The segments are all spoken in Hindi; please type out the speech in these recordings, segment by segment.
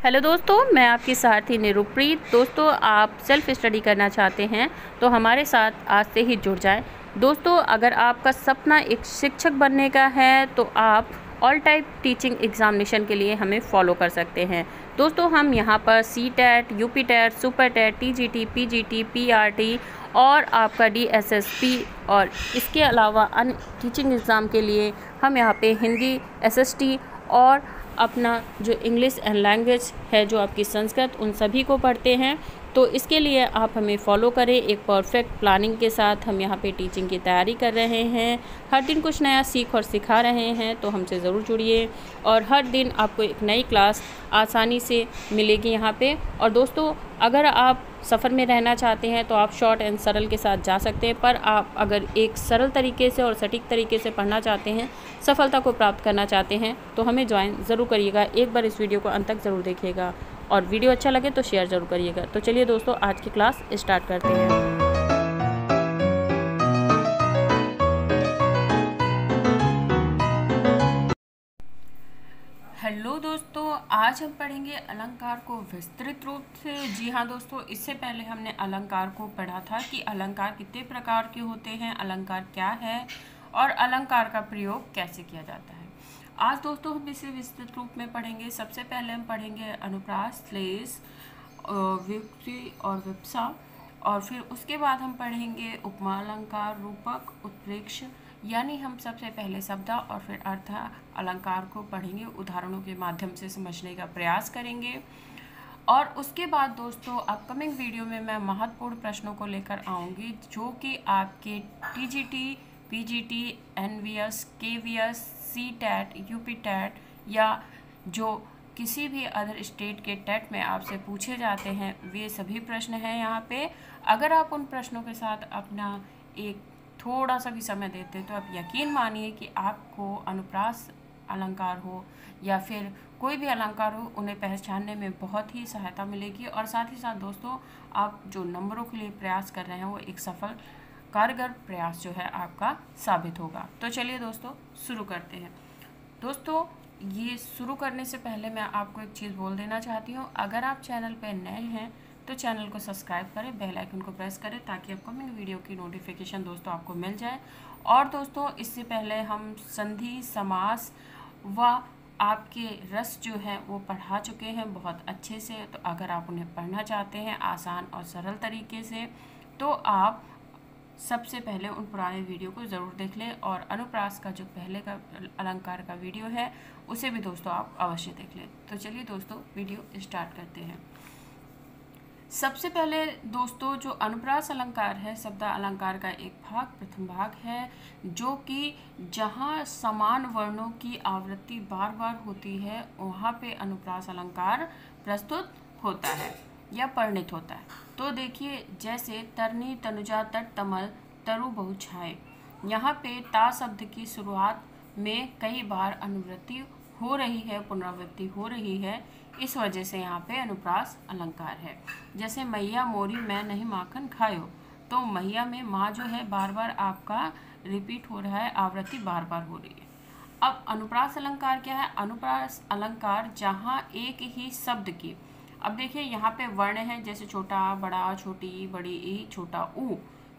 हेलो दोस्तों, मैं आपकी साथी निरुप्रीत। दोस्तों, आप सेल्फ स्टडी करना चाहते हैं तो हमारे साथ आज से ही जुड़ जाएं। दोस्तों, अगर आपका सपना एक शिक्षक बनने का है तो आप ऑल टाइप टीचिंग एग्जामिनेशन के लिए हमें फॉलो कर सकते हैं। दोस्तों, हम यहाँ पर CTET, UP-TET, super-TET, TGT, PGT, PRT और आपका डीएसएसपी और इसके अलावा अन्य टीचिंग एग्ज़ाम के लिए हम यहाँ पे हिंदी, एसएसटी और अपना जो इंग्लिश एंड लैंग्वेज है, जो आपकी संस्कृत, उन सभी को पढ़ते हैं। तो इसके लिए आप हमें फॉलो करें। एक परफेक्ट प्लानिंग के साथ हम यहाँ पे टीचिंग की तैयारी कर रहे हैं। हर दिन कुछ नया सीख और सिखा रहे हैं, तो हमसे ज़रूर जुड़िए। और हर दिन आपको एक नई क्लास आसानी से मिलेगी यहाँ पे। और दोस्तों, अगर आप सफ़र में रहना चाहते हैं तो आप शॉर्ट एंड सरल के साथ जा सकते हैं, पर आप अगर एक सरल तरीके से और सटीक तरीके से पढ़ना चाहते हैं, सफलता को प्राप्त करना चाहते हैं, तो हमें ज्वाइन ज़रूर करिएगा। एक बार इस वीडियो को अंत तक ज़रूर देखिएगा और वीडियो अच्छा लगे तो शेयर ज़रूर करिएगा। तो चलिए दोस्तों, आज की क्लास स्टार्ट करते हैं। हेलो दोस्तों, आज हम पढ़ेंगे अलंकार को विस्तृत रूप से। जी हाँ दोस्तों, इससे पहले हमने अलंकार को पढ़ा था कि अलंकार कितने प्रकार के होते हैं, अलंकार क्या है और अलंकार का प्रयोग कैसे किया जाता है। आज दोस्तों हम इसे विस्तृत रूप में पढ़ेंगे। सबसे पहले हम पढ़ेंगे अनुप्रास, श्लेष, व्युत्पत्ति और विवक्षा, और फिर उसके बाद हम पढ़ेंगे उपमा अलंकार, रूपक, उत्प्रेक्ष, यानी हम सबसे पहले शब्द और फिर अर्थ अलंकार को पढ़ेंगे, उदाहरणों के माध्यम से समझने का प्रयास करेंगे। और उसके बाद दोस्तों अपकमिंग वीडियो में मैं महत्वपूर्ण प्रश्नों को लेकर आऊँगी, जो कि आपके TGT, PGT, NVS, KVS, CTET, UPTET या जो किसी भी अदर स्टेट के टेट में आपसे पूछे जाते हैं, वे सभी प्रश्न हैं यहाँ पे। अगर आप उन प्रश्नों के साथ अपना एक थोड़ा सा भी समय देते तो आप यकीन मानिए कि आपको अनुप्रास अलंकार हो या फिर कोई भी अलंकार हो, उन्हें पहचानने में बहुत ही सहायता मिलेगी। और साथ ही साथ दोस्तों, आप जो नंबरों के लिए प्रयास कर रहे हैं वो एक सफल कारगर प्रयास जो है आपका साबित होगा। तो चलिए दोस्तों शुरू करते हैं। दोस्तों, ये शुरू करने से पहले मैं आपको एक चीज़ बोल देना चाहती हूँ। अगर आप चैनल पर नए हैं तो चैनल को सब्सक्राइब करें, बेल आइकन को प्रेस करें, ताकि अपकमिंग वीडियो की नोटिफिकेशन दोस्तों आपको मिल जाए। और दोस्तों, इससे पहले हम संधि, समास व आपके रस जो है वो पढ़ा चुके हैं बहुत अच्छे से। तो अगर आप उन्हें पढ़ना चाहते हैं आसान और सरल तरीके से, तो आप सबसे पहले उन पुराने वीडियो को ज़रूर देख लें। और अनुप्रास का जो पहले का अलंकार का वीडियो है उसे भी दोस्तों आप अवश्य देख लें। तो चलिए दोस्तों वीडियो स्टार्ट करते हैं। सबसे पहले दोस्तों, जो अनुप्रास अलंकार है, शब्द अलंकार का एक भाग, प्रथम भाग है, जो कि जहाँ समान वर्णों की आवृत्ति बार बार होती है वहाँ पे अनुप्रास अलंकार प्रस्तुत होता है या परिणित होता है। तो देखिए, जैसे तरनी, तनुजा, तट, तमल, तरु, बहुछाए, यहाँ पे ता शब्द की शुरुआत में कई बार अनुवृत्ति हो रही है, पुनरावृत्ति हो रही है, इस वजह से यहाँ पे अनुप्रास अलंकार है। जैसे मैया मोरी मैं नहीं माखन खायो, तो मैया में माँ जो है बार बार आपका रिपीट हो रहा है, आवृत्ति बार बार हो रही है। अब अनुप्रास अलंकार क्या है? अनुप्रास अलंकार जहाँ एक ही शब्द की, अब देखिए यहाँ पे वर्ण है, जैसे छोटा, बड़ा, छोटी, बड़ी, ई, छोटा, ऊ,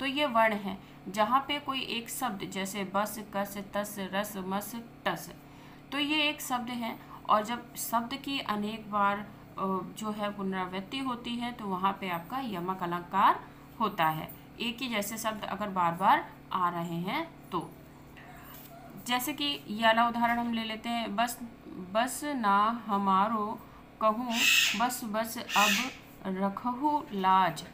तो ये वर्ण है। जहाँ पे कोई एक शब्द जैसे बस, कस, तस, रस, मस, टस, तो ये एक शब्द है। और जब शब्द की अनेक बार जो है पुनरावृत्ति होती है, तो वहाँ पे आपका यमक अलंकार होता है। एक ही जैसे शब्द अगर बार बार आ रहे हैं तो, जैसे कि ये वाला उदाहरण हम ले लेते हैं, बस बस ना हमारो कहूँ, बस बस अब रखहु लाज,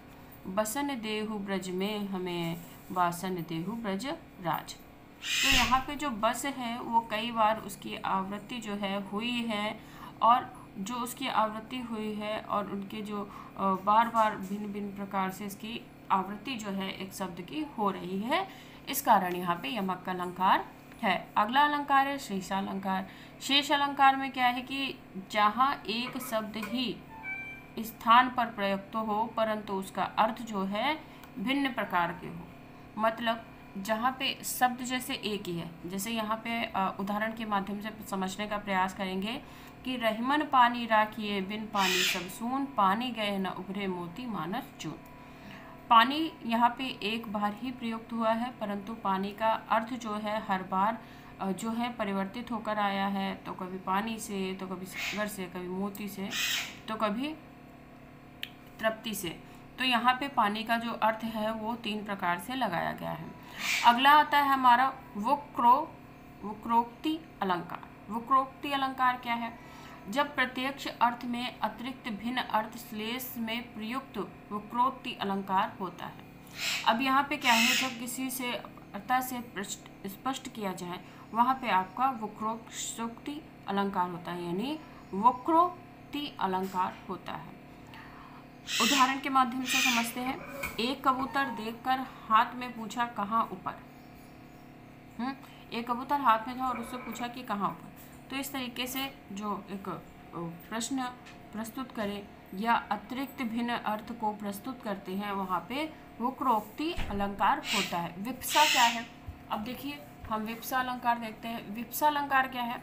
बसन देहु ब्रज में हमें, वासन देहु ब्रज राज। तो यहाँ पे जो बस है वो कई बार उसकी आवृत्ति जो है हुई है, और जो उसकी आवृत्ति हुई है और उनके जो बार बार भिन्न भिन्न प्रकार से इसकी आवृत्ति जो है एक शब्द की हो रही है, इस कारण यहाँ पे यमक अलंकार है। अगला अलंकार है शेष अलंकार। शेष अलंकार में क्या है कि जहाँ एक शब्द ही स्थान पर प्रयुक्त हो, परंतु उसका अर्थ जो है भिन्न प्रकार के हो। मतलब जहाँ पे शब्द जैसे एक ही है, जैसे यहाँ पे उदाहरण के माध्यम से समझने का प्रयास करेंगे कि रहीमन पानी राखिए बिन पानी सब सून, पानी गए न उभरे मोती मानस चून। पानी यहाँ पे एक बार ही प्रयुक्त हुआ है, परंतु पानी का अर्थ जो है हर बार जो है परिवर्तित होकर आया है। तो कभी पानी से, तो कभी सागर से, कभी मोती से, तो कभी तृप्ति से। तो यहाँ पे पानी का जो अर्थ है वो 3 प्रकार से लगाया गया है। अगला आता है हमारा वक्रोक्ति अलंकार। वक्रोक्ति अलंकार क्या है? जब प्रत्यक्ष अर्थ में अतिरिक्त भिन्न अर्थ श्लेष में प्रयुक्त वक्रोक्ति अलंकार होता है। अब यहाँ पे क्या है, जब किसी से अर्थ से स्पष्ट किया जाए वहाँ पे आपका वक्रोक्ति अलंकार होता है, यानी वक्रोक्ति अलंकार होता है। उदाहरण के माध्यम से समझते हैं। एक कबूतर देखकर हाथ में पूछा कहाँ ऊपर। एक कबूतर हाथ में था और उससे पूछा कि कहाँ ऊपर। तो इस तरीके से जो एक प्रश्न प्रस्तुत करे या अतिरिक्त भिन्न अर्थ को प्रस्तुत करते हैं वहाँ पे वक्रोक्ति अलंकार होता है। विप्सा क्या है? अब देखिए हम विप्सा अलंकार देखते हैं। विप्सा अलंकार क्या है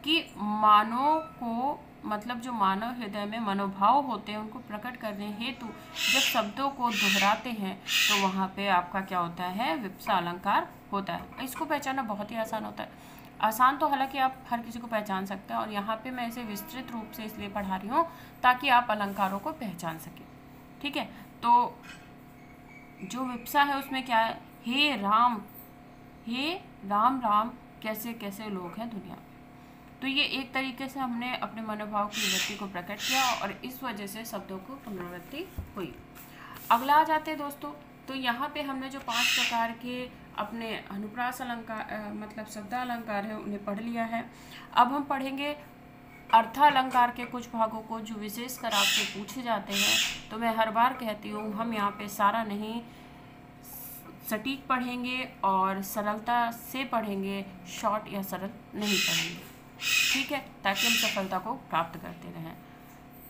कि मानव को, मतलब जो मानव हृदय में मनोभाव होते हैं उनको प्रकट करने हेतु जब शब्दों को दोहराते हैं तो वहाँ पे आपका क्या होता है, विप्सा अलंकार होता है। इसको पहचानना बहुत ही आसान होता है। आसान तो हालांकि आप हर किसी को पहचान सकते हैं, और यहाँ पे मैं इसे विस्तृत रूप से इसलिए पढ़ा रही हूँ ताकि आप अलंकारों को पहचान सकें। ठीक है, तो जो विप्सा है उसमें क्या है, हे राम राम कैसे कैसे लोग हैं दुनिया में। तो ये एक तरीके से हमने अपने मनोभाव की वृत्ति को प्रकट किया और इस वजह से शब्दों को पुनरावृत्ति हुई। अगला आ जाते हैं दोस्तों। तो यहाँ पे हमने जो 5 प्रकार के अपने अनुप्रास अलंकार मतलब शब्दालंकार है उन्हें पढ़ लिया है। अब हम पढ़ेंगे अर्थालंकार के कुछ भागों को जो विशेषकर आपसे पूछे जाते हैं। तो मैं हर बार कहती हूँ हम यहाँ पे सारा नहीं, सटीक पढ़ेंगे और सरलता से पढ़ेंगे, शॉर्ट या सरल नहीं पढ़ेंगे। ठीक है, ताकि हम सफलता को प्राप्त करते रहें।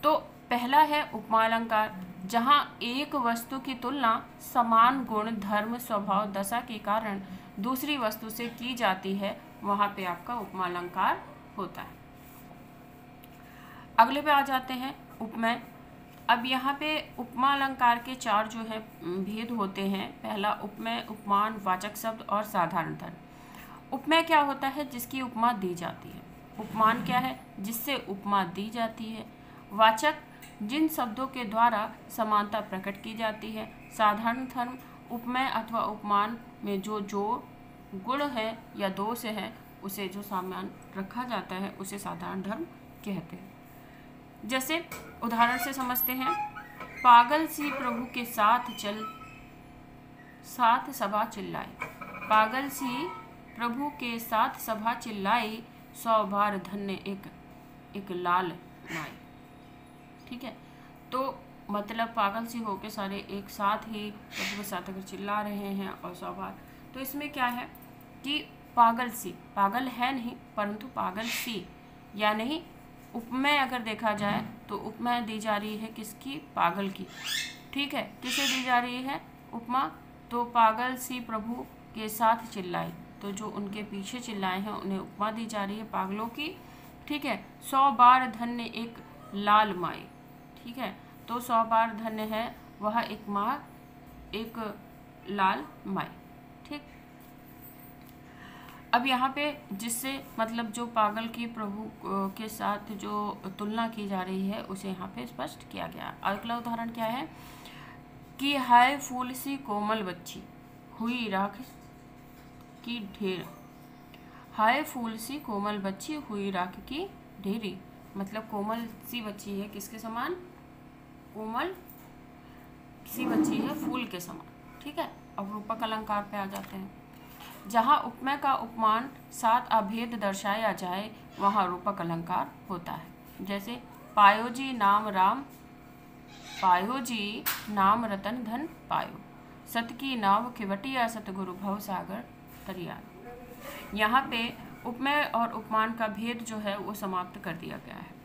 तो पहला है उपमा अलंकार, जहाँ एक वस्तु की तुलना समान गुण, धर्म, स्वभाव, दशा के कारण दूसरी वस्तु से की जाती है, वहाँ पे आपका उपमा अलंकार होता है। अगले पे आ जाते हैं उपमेय। अब यहाँ पे उपमा अलंकार के 4 जो है भेद होते हैं। पहला उपमेय, उपमान, वाचक शब्द और साधारण धर्म। उपमेय क्या होता है? जिसकी उपमा दी जाती है। उपमान क्या है? जिससे उपमा दी जाती है। वाचक, जिन शब्दों के द्वारा समानता प्रकट की जाती है। साधारण धर्म, उपमेय अथवा उपमान में जो गुण है या दोष है उसे जो सामान रखा जाता है उसे साधारण धर्म कहते हैं। जैसे उदाहरण से समझते हैं। पागल सी प्रभु के साथ सभा चिल्लाई। पागल सी प्रभु के साथ सभा चिल्लाई, 100 बार धन्य एक लाल नाई। ठीक है, तो मतलब पागल सी होके सारे एक साथ ही प्रभु के साथ अगर चिल्ला रहे हैं और 100 बार, तो इसमें क्या है कि पागल सी, पागल है नहीं परंतु पागल सी, यानी उपमेय अगर देखा जाए तो उपमेय दी जा रही है किसकी? पागल की। ठीक है, किसे दी जा रही है उपमा? तो पागल सी प्रभु के साथ चिल्लाई, तो जो उनके पीछे चिल्लाए हैं उन्हें उपमा दी जा रही है पागलों की। ठीक है, 100 बार धन्य एक लाल माई। ठीक है, तो 100 बार धन्य है वह एक माँ, एक लाल माई। ठीक, अब यहाँ पे जिससे मतलब जो पागल की प्रभु के साथ जो तुलना की जा रही है उसे यहाँ पे स्पष्ट किया गया। अगला उदाहरण क्या है कि हाय फूल सी कोमल बच्ची हुई राख की ढेर। हाय फूल सी कोमल बच्ची हुई राख की ढेरी, मतलब कोमल सी बच्ची है किसके समान? कोमल सी बच्ची है फूल के समान। ठीक है, अब रूपक अलंकार पे आ जाते हैं। जहाँ उपमेय का उपमान 7 अभेद दर्शाया जाए वहाँ रूपक अलंकार होता है। जैसे पायोजी नाम रतन धन पायो, सत की नाव खिवटिया सतगुरु भव सागर तरिया। यहाँ पे उपमेय और उपमान का भेद जो है वो समाप्त कर दिया गया है।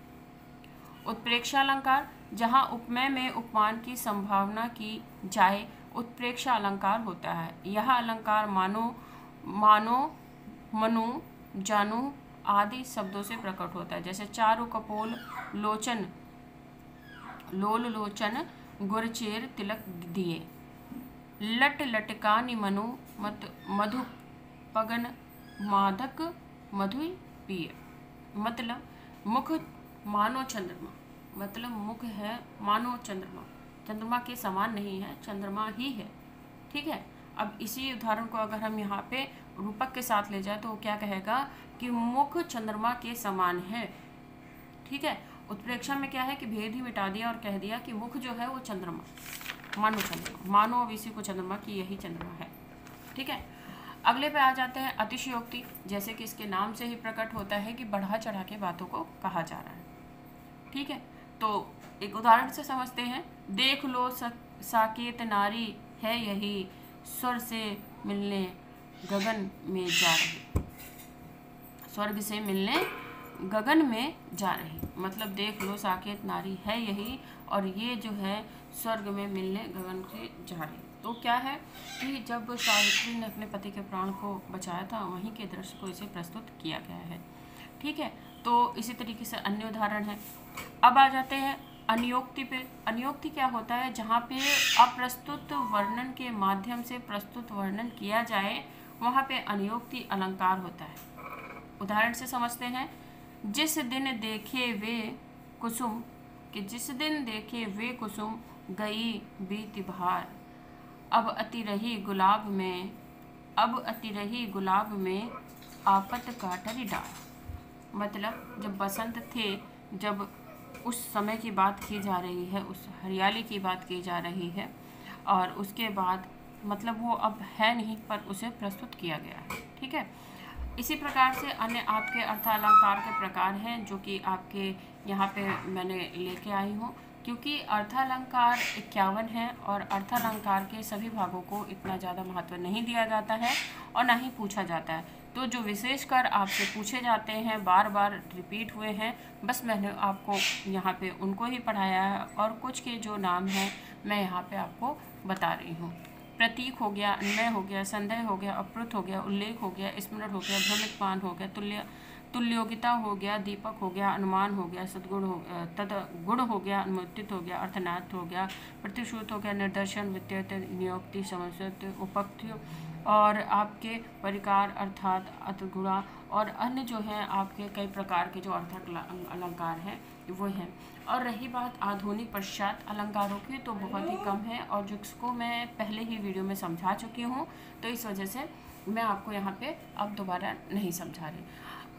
उत्प्रेक्षा अलंकार, जहाँ उपमेय में उपमान की संभावना की जाए उत्प्रेक्षा अलंकार होता है। यह अलंकार मानो, मानो, मनु, जानू आदि शब्दों से प्रकट होता है। जैसे चारु कपोल लोचन, लोल लोचन गुरचेर तिलक दिए, लट लटकानि मनु मत मधु पगन मादक मधुई पिए। मतलब मुख मानो चंद्रमा, मतलब मुख है मानो चंद्रमा, चंद्रमा के समान नहीं है, चंद्रमा ही है। ठीक है। अब इसी उदाहरण को अगर हम यहाँ पे रूपक के साथ ले जाए तो वो क्या कहेगा कि मुख चंद्रमा के समान है। ठीक है। उत्प्रेक्षा में क्या है कि भेद ही मिटा दिया और कह दिया कि मुख जो है वो चंद्रमा, मानो चंद्रमा, मानो अब इसी को चंद्रमा की यही चंद्रमा है। ठीक है। अगले पे आ जाते हैं अतिशयोक्ति। जैसे कि इसके नाम से ही प्रकट होता है कि बढ़ा चढ़ा के बातों को कहा जा रहा है। ठीक है। तो एक उदाहरण से समझते हैं। देख लो साकेत नारी है यही, स्वर से मिलने गगन में जा रही, स्वर्ग से मिलने गगन में जा रही। मतलब देख लो साकेत नारी है यही, और ये जो है स्वर्ग में मिलने गगन से जा रही। तो क्या है कि जब सावित्री ने अपने पति के प्राण को बचाया था, वहीं के दृश्य को इसे प्रस्तुत किया गया है। ठीक है। तो इसी तरीके से अन्य उदाहरण है। अब आ जाते हैं अनियोक्ति पे। अनियोक्ति क्या होता है? जहाँ पे अप्रस्तुत वर्णन के माध्यम से प्रस्तुत वर्णन किया जाए, वहाँ पे अनियोक्ति अलंकार होता है। उदाहरण से समझते हैं। जिस दिन देखे वे कुसुम, कि जिस दिन देखे वे कुसुम गई बीती बहार, अब अति रही गुलाब में, अब अति रही गुलाब में आपत काटरी डार। मतलब जब बसंत थे, जब उस समय की बात की जा रही है, उस हरियाली की बात की जा रही है, और उसके बाद मतलब वो अब है नहीं, पर उसे प्रस्तुत किया गया है। ठीक है। इसी प्रकार से अन्य आपके अर्थालंकार के प्रकार हैं जो कि आपके यहाँ पे मैंने लेके आई हूँ, क्योंकि अर्थालंकार 51 है और अर्थालंकार के सभी भागों को इतना ज़्यादा महत्व नहीं दिया जाता है और ना ही पूछा जाता है। तो जो विशेषकर आपसे पूछे जाते हैं, बार बार रिपीट हुए हैं, बस मैंने आपको यहाँ पे उनको ही पढ़ाया है, और कुछ के जो नाम हैं मैं यहाँ पे आपको बता रही हूँ। प्रतीक हो गया, अन्वय हो गया, संदेह हो गया, अप्रुत हो गया, उल्लेख हो गया, स्मरण हो गया, भ्रमितमान हो गया, तुल्योगिता हो गया, दीपक हो गया, अनुमान हो गया, सदगुण हो गया, तदगुण हो गया, अनुमोदित हो गया, अर्थनाथ हो गया, प्रतिश्रुत हो गया, निदर्शन, वित्तीय, नियोक्ति, समस्या, उपक्ति, और आपके परिकार अर्थात अर्थगुणा, और अन्य जो है आपके कई प्रकार के जो अर्थ अलंकार हैं वो हैं। और रही बात आधुनिक पश्चात अलंकारों की, तो बहुत ही कम है, और जिसको मैं पहले ही वीडियो में समझा चुकी हूँ, तो इस वजह से मैं आपको यहाँ पे अब दोबारा नहीं समझा रही।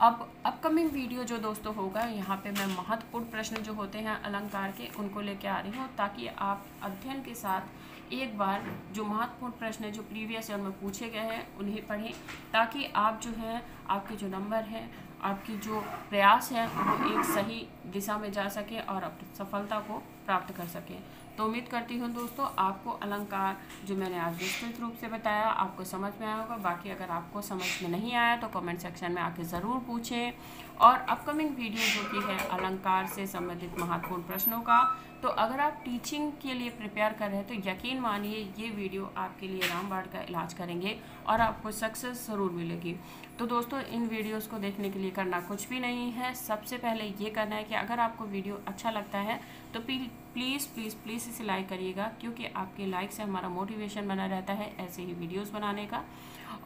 अब अपकमिंग वीडियो जो दोस्तों होगा, यहाँ पे मैं महत्वपूर्ण प्रश्न जो होते हैं अलंकार के उनको लेके आ रही हूँ, ताकि आप अध्ययन के साथ एक बार जो महत्वपूर्ण प्रश्न जो प्रीवियस ईयर में पूछे गए हैं उन्हें पढ़ें, ताकि आप जो है आपके जो नंबर हैं, आपकी जो प्रयास है वो एक सही दिशा में जा सके और अपनी सफलता को प्राप्त कर सकें। तो उम्मीद करती हूँ दोस्तों आपको अलंकार जो मैंने आज विस्तृत रूप से बताया आपको समझ में आया होगा। बाकी अगर आपको समझ में नहीं आया तो कमेंट सेक्शन में आके ज़रूर पूछें। और अपकमिंग वीडियो जो कि है अलंकार से संबंधित महत्वपूर्ण प्रश्नों का, तो अगर आप टीचिंग के लिए प्रिपेयर कर रहे हैं तो यकीन मानिए ये वीडियो आपके लिए रामबाण का इलाज करेंगे और आपको सक्सेस ज़रूर मिलेगी। तो दोस्तों इन वीडियोस को देखने के लिए करना कुछ भी नहीं है, सबसे पहले ये करना है कि अगर आपको वीडियो अच्छा लगता है तो प्लीज़ प्लीज़ प्लीज़ इसे लाइक करिएगा, क्योंकि आपके लाइक से हमारा मोटिवेशन बना रहता है ऐसे ही वीडियोस बनाने का।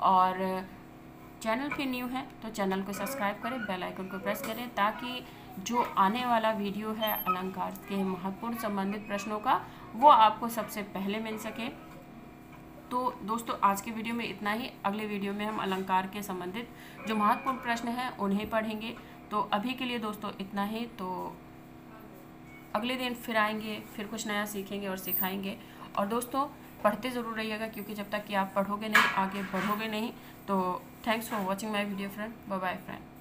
और चैनल पे न्यू है तो चैनल को सब्सक्राइब करें, बेल आइकन को प्रेस करें, ताकि जो आने वाला वीडियो है अलंकार के महत्वपूर्ण संबंधित प्रश्नों का वो आपको सबसे पहले मिल सके। तो दोस्तों आज के वीडियो में इतना ही। अगले वीडियो में हम अलंकार के संबंधित जो महत्वपूर्ण प्रश्न हैं उन्हें पढ़ेंगे। तो अभी के लिए दोस्तों इतना ही। तो अगले दिन फिर आएंगे, फिर कुछ नया सीखेंगे और सिखाएंगे। और दोस्तों पढ़ते ज़रूर रहिएगा, क्योंकि जब तक कि आप पढ़ोगे नहीं आगे बढ़ोगे नहीं। तो thanks for watching my video friend. Bye bye friend.